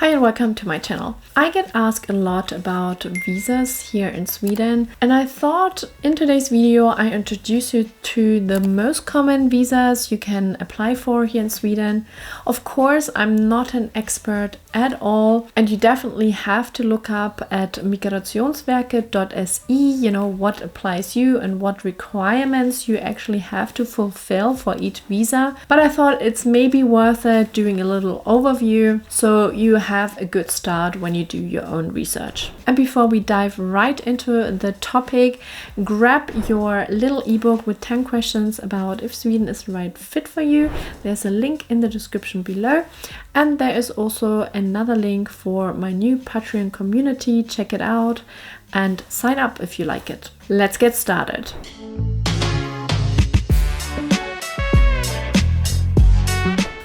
Hi and welcome to my channel. I get asked a lot about visas here in Sweden, and I thought in today's video I introduce you to the most common visas you can apply for here in Sweden. Of course, I'm not an expert at all, and you definitely have to look up at migrationsverket.se, what applies you and what requirements you actually have to fulfill for each visa. But I thought it's maybe worth it doing a little overview so you have a good start when you do your own research. And before we dive right into the topic, grab your little ebook with 10 questions about if Sweden is the right fit for you. There's a link in the description below, and there is also another link for my new Patreon community. Check it out and sign up if you like it. Let's get started.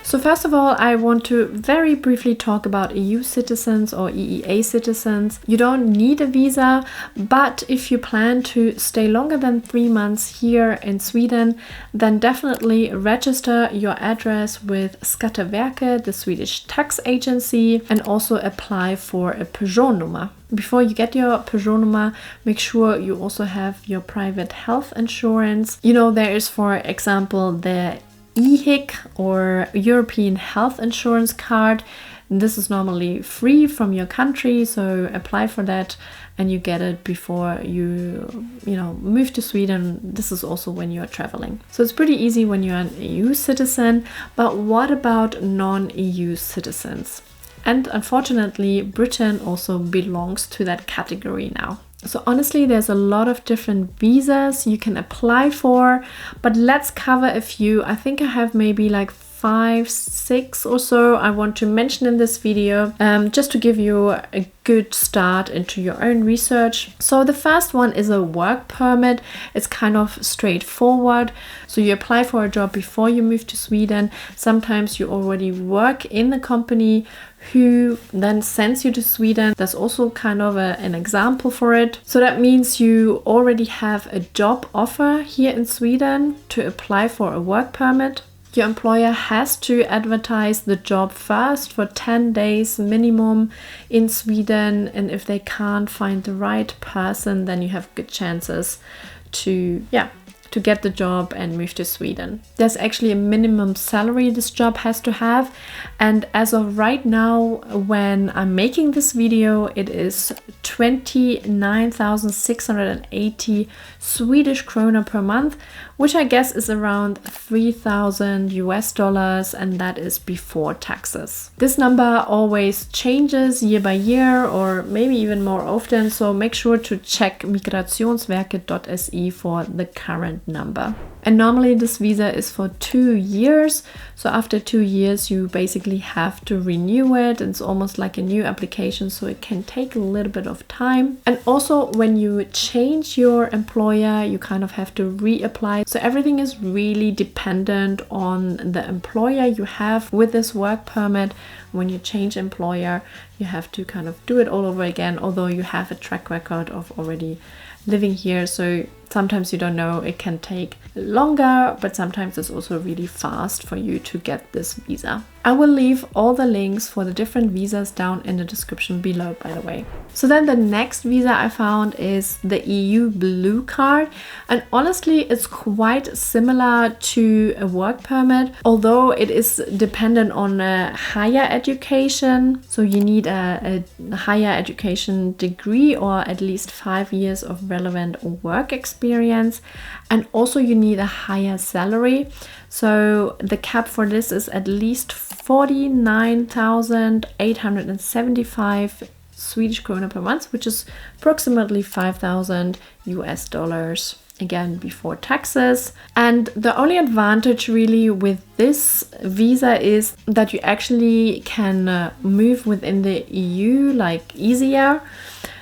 So first of all, I want to very briefly talk about EU citizens or EEA citizens. You don't need a visa, but if you plan to stay longer than 3 months here in Sweden, then definitely register your address with Skatteverket, the Swedish tax agency, and also apply for a personnummer. Before you get your personnummer, make sure you also have your private health insurance. There is, for example, the EHIC or European Health Insurance Card. This is normally free from your country, so apply for that and you get it before you move to Sweden. This is also when you're traveling. So it's pretty easy when you're an EU citizen, but what about non-EU citizens? And unfortunately, Britain also belongs to that category now. So honestly, there's a lot of different visas you can apply for, but let's cover a few. I think I have maybe like 5, 6 or so I want to mention in this video, just to give you a good start into your own research. So the first one is a work permit. It's kind of straightforward. So you apply for a job before you move to Sweden. Sometimes you already work in the company who then sends you to Sweden. There's also kind of an example for it. So that means you already have a job offer here in Sweden to apply for a work permit. Your employer has to advertise the job first for 10 days minimum in Sweden, and if they can't find the right person, then you have good chances to get the job and move to Sweden. There's actually a minimum salary this job has to have, and as of right now, when I'm making this video, it is 29,680 Swedish krona per month, which I guess is around $3,000, and that is before taxes. This number always changes year by year or maybe even more often, so make sure to check migrationsverket.se for the current number. And normally this visa is for 2 years. So after 2 years, you basically have to renew it. It's almost like a new application, so it can take a little bit of time. And also when you change your employer, you kind of have to reapply. So everything is really dependent on the employer you have with this work permit. When you change employer, you have to kind of do it all over again, although you have a track record of already living here. So sometimes you don't know, it can take longer, but sometimes it's also really fast for you to get this visa. I will leave all the links for the different visas down in the description below, by the way. So then the next visa I found is the EU Blue Card. And honestly, it's quite similar to a work permit, although it is dependent on a higher education. So you need a higher education degree or at least 5 years of relevant work experience. And also you need a higher salary. So the cap for this is at least 49,875 Swedish krona per month, which is approximately $5,000, again before taxes. And the only advantage really with this visa is that you actually can move within the EU like easier.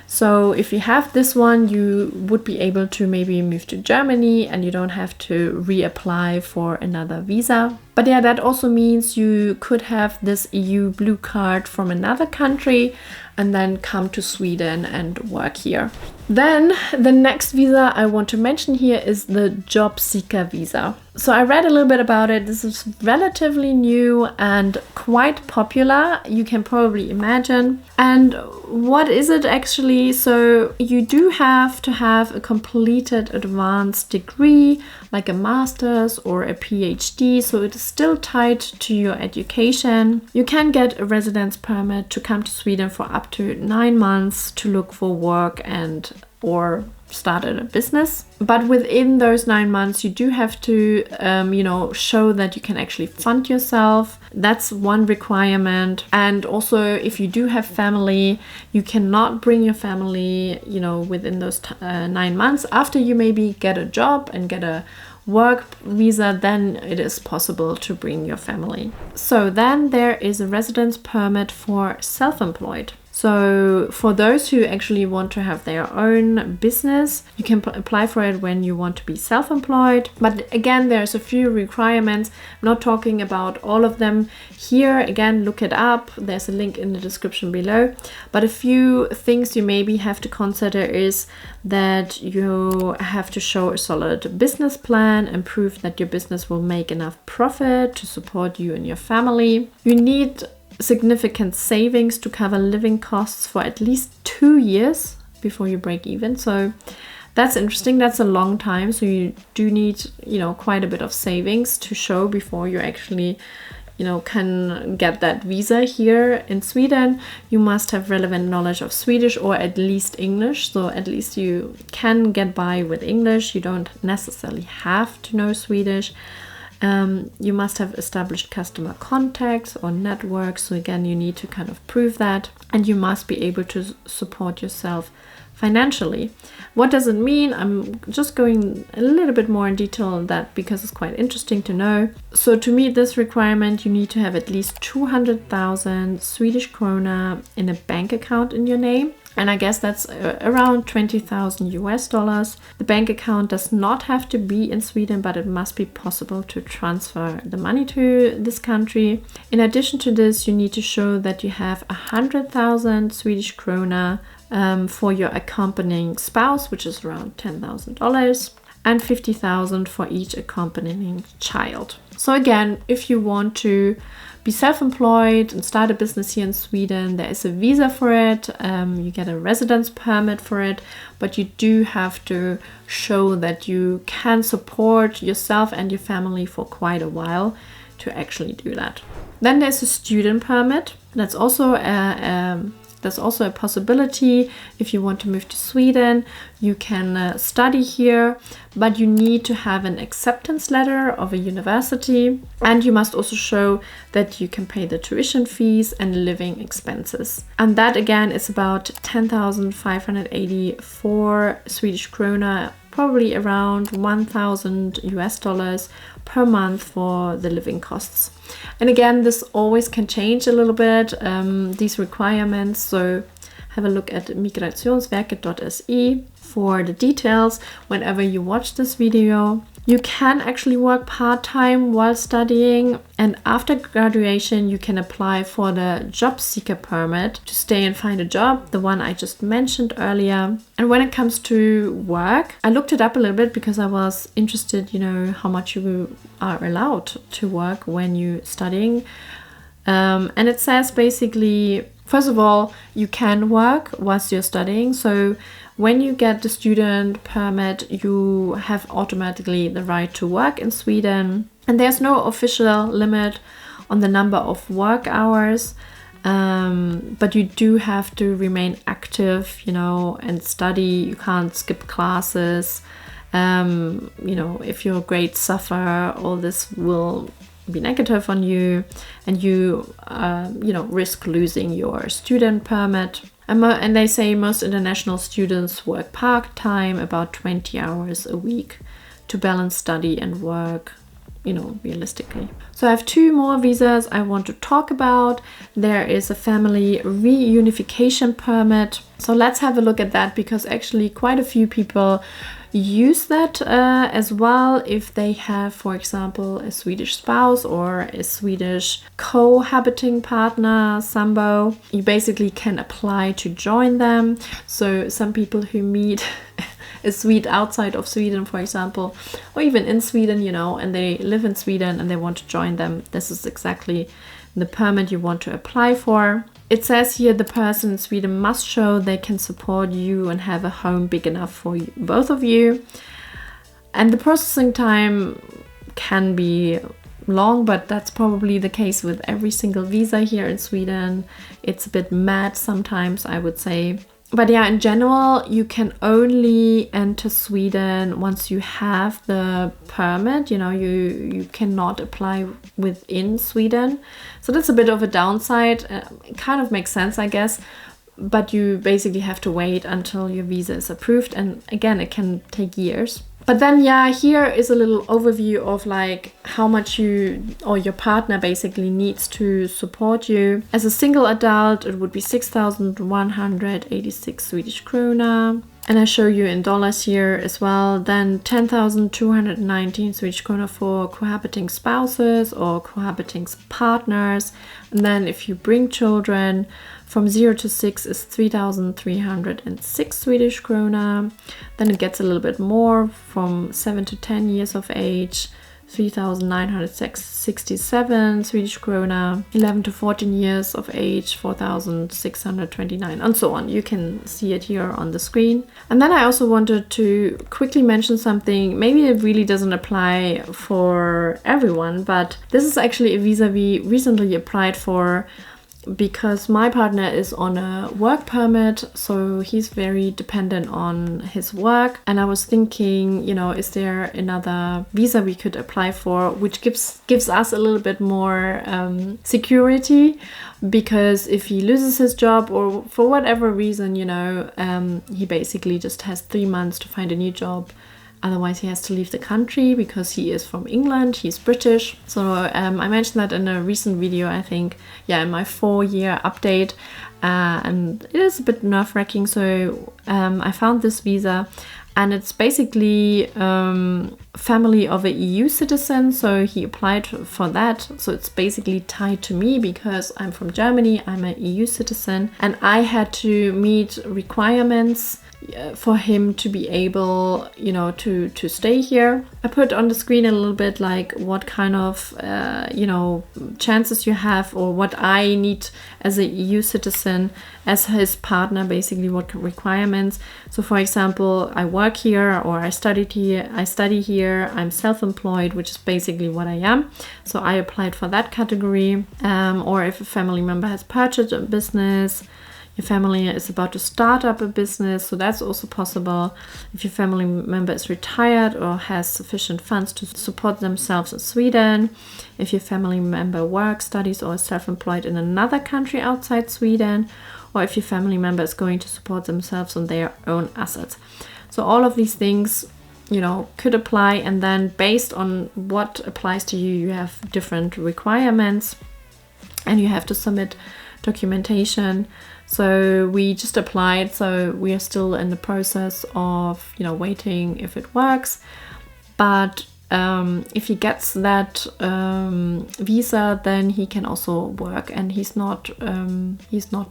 So if you have this one, you would be able to maybe move to Germany and you don't have to reapply for another visa. But yeah, that also means you could have this EU blue card from another country and then come to Sweden and work here. Then the next visa I want to mention here is the job seeker visa. So I read a little bit about it. This is relatively new and quite popular, you can probably imagine. And what is it actually? So you do have to have a completed advanced degree, like a master's or a PhD. So it is still tied to your education. You can get a residence permit to come to Sweden for up to 9 months to look for work and or started a business. But within those 9 months, you do have to, show that you can actually fund yourself. That's one requirement. And also, if you do have family, you cannot bring your family, within those 9 months. After you maybe get a job and get a work visa, then it is possible to bring your family. So then there is a residence permit for self-employed. So for those who actually want to have their own business, you can apply for it when you want to be self-employed. But again, there's a few requirements. I'm not talking about all of them here. Again, look it up. There's a link in the description below. But a few things you maybe have to consider is that you have to show a solid business plan and prove that your business will make enough profit to support you and your family. You need significant savings to cover living costs for at least 2 years before you break even. So that's interesting. That's a long time. So you do need, quite a bit of savings to show before you actually, can get that visa here in Sweden. You must have relevant knowledge of Swedish or at least English. So at least you can get by with English. You don't necessarily have to know Swedish. You must have established customer contacts or networks. So again, you need to kind of prove that, and you must be able to support yourself financially. What does it mean? I'm just going a little bit more in detail on that because it's quite interesting to know. So to meet this requirement, you need to have at least 200,000 Swedish krona in a bank account in your name. And I guess that's around 20,000 US dollars. The bank account does not have to be in Sweden, but it must be possible to transfer the money to this country. In addition to this, you need to show that you have 100,000 Swedish krona for your accompanying spouse, which is around $10,000, and 50,000 for each accompanying child. So again, if you want to be self-employed and start a business here in Sweden, there is a visa for it. You get a residence permit for it, but you do have to show that you can support yourself and your family for quite a while to actually do that. Then there's a student permit. That's also a possibility. If you want to move to Sweden, you can study here, but you need to have an acceptance letter of a university, and you must also show that you can pay the tuition fees and living expenses. And that again is about 10,584 Swedish krona, probably around 1,000 US dollars per month for the living costs. And again, this always can change a little bit, these requirements. So have a look at migrationsverket.se for the details whenever you watch this video. You can actually work part-time while studying, and after graduation you can apply for the job seeker permit to stay and find a job, the one I just mentioned earlier. And when it comes to work, I looked it up a little bit because I was interested, how much you are allowed to work when you're studying. And it says basically, first of all, you can work whilst you're studying. So when you get the student permit, you have automatically the right to work in Sweden. And there's no official limit on the number of work hours. But you do have to remain active, and study. You can't skip classes. If your grades suffer, all this will be negative on you, and you risk losing your student permit. And they say most international students work part-time, about 20 hours a week, to balance study and work, realistically. So I have 2 more visas I want to talk about. There is a family reunification permit. So let's have a look at that, because actually quite a few people, use that as well if they have, for example, a Swedish spouse or a Swedish cohabiting partner, sambo. You basically can apply to join them. So some people who meet a Swede outside of Sweden, for example, or even in Sweden, you know, and they live in Sweden and they want to join them, this is exactly the permit you want to apply for. It says here the person in Sweden must show they can support you and have a home big enough for you, both of you. And the processing time can be long, but that's probably the case with every single visa here in Sweden. It's a bit mad sometimes, I would say. But yeah, in general, you can only enter Sweden once you have the permit. You know, you cannot apply within Sweden. So that's a bit of a downside. It kind of makes sense, I guess. But you basically have to wait until your visa is approved. And again, it can take years. But then, yeah, here is a little overview of like how much you or your partner basically needs to support you. As a single adult, it would be 6,186 Swedish krona. And I show you in dollars here as well. Then 10,219 Swedish krona for cohabiting spouses or cohabiting partners. And then if you bring children, from 0 to 6 is 3,306 Swedish krona. Then it gets a little bit more from 7 to 10 years of age, 3,967 Swedish krona. 11 to 14 years of age, 4,629, and so on. You can see it here on the screen. And then I also wanted to quickly mention something. Maybe it really doesn't apply for everyone, but this is actually a visa we recently applied for, because my partner is on a work permit, so he's very dependent on his work. And I was thinking, you know, is there another visa we could apply for which gives us a little bit more security, because if he loses his job or for whatever reason, you know, he basically just has 3 months to find a new job. Otherwise, he has to leave the country because he is from England, he's British. So I mentioned that in a recent video, I think, yeah, in my 4-year update. And it is a bit nerve-wracking. So I found this visa, and it's basically family of an EU citizen. So he applied for that. So it's basically tied to me because I'm from Germany, I'm an EU citizen, and I had to meet requirements for him to be able, you know, to stay here. I put on the screen a little bit like what kind of, you know, chances you have, or what I need as a EU citizen, as his partner, basically what requirements. So for example, I work here, or I study here, I'm self-employed, which is basically what I am. So I applied for that category. Or if a family member has purchased a business, your family is about to start up a business, so that's also possible. If your family member is retired or has sufficient funds to support themselves in Sweden. If your family member works, studies, or is self-employed in another country outside Sweden. Or if your family member is going to support themselves on their own assets. So all of these things, you know, could apply. And then based on what applies to you, you have different requirements. And you have to submit documentation. So we just applied, so we are still in the process of, you know, waiting if it works. But if he gets that visa, then he can also work, and he's not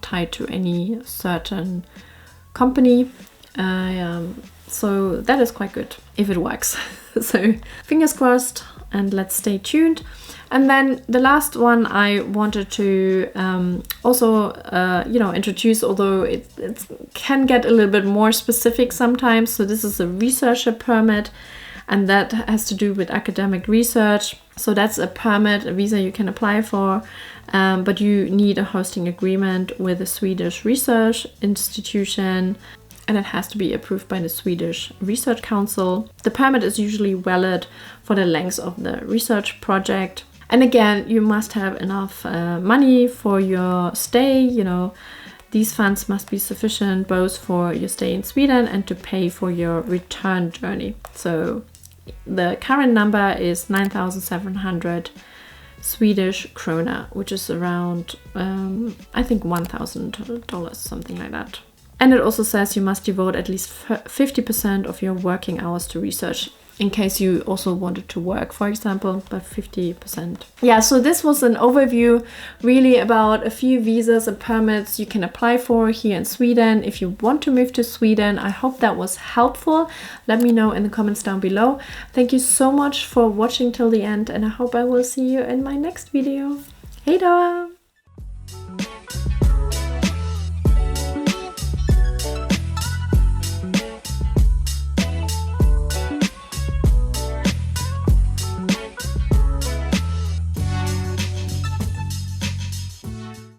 tied to any certain company. So that is quite good if it works. So fingers crossed, and let's stay tuned. And then the last one I wanted to also, you know, introduce, although it can get a little bit more specific sometimes. So this is a researcher permit, and that has to do with academic research. So that's a permit, a visa you can apply for, but you need a hosting agreement with a Swedish research institution, and it has to be approved by the Swedish Research Council. The permit is usually valid for the length of the research project. And again, you must have enough money for your stay. You know, these funds must be sufficient both for your stay in Sweden and to pay for your return journey. So the current number is 9,700 Swedish krona, which is around, I think $1,000, something like that. And it also says you must devote at least 50% of your working hours to research, in case you also wanted to work, for example, but 50%. Yeah, so this was an overview really about a few visas and permits you can apply for here in Sweden if you want to move to Sweden. I hope that was helpful. Let me know in the comments down below. Thank you so much for watching till the end, and I hope I will see you in my next video. Hej då!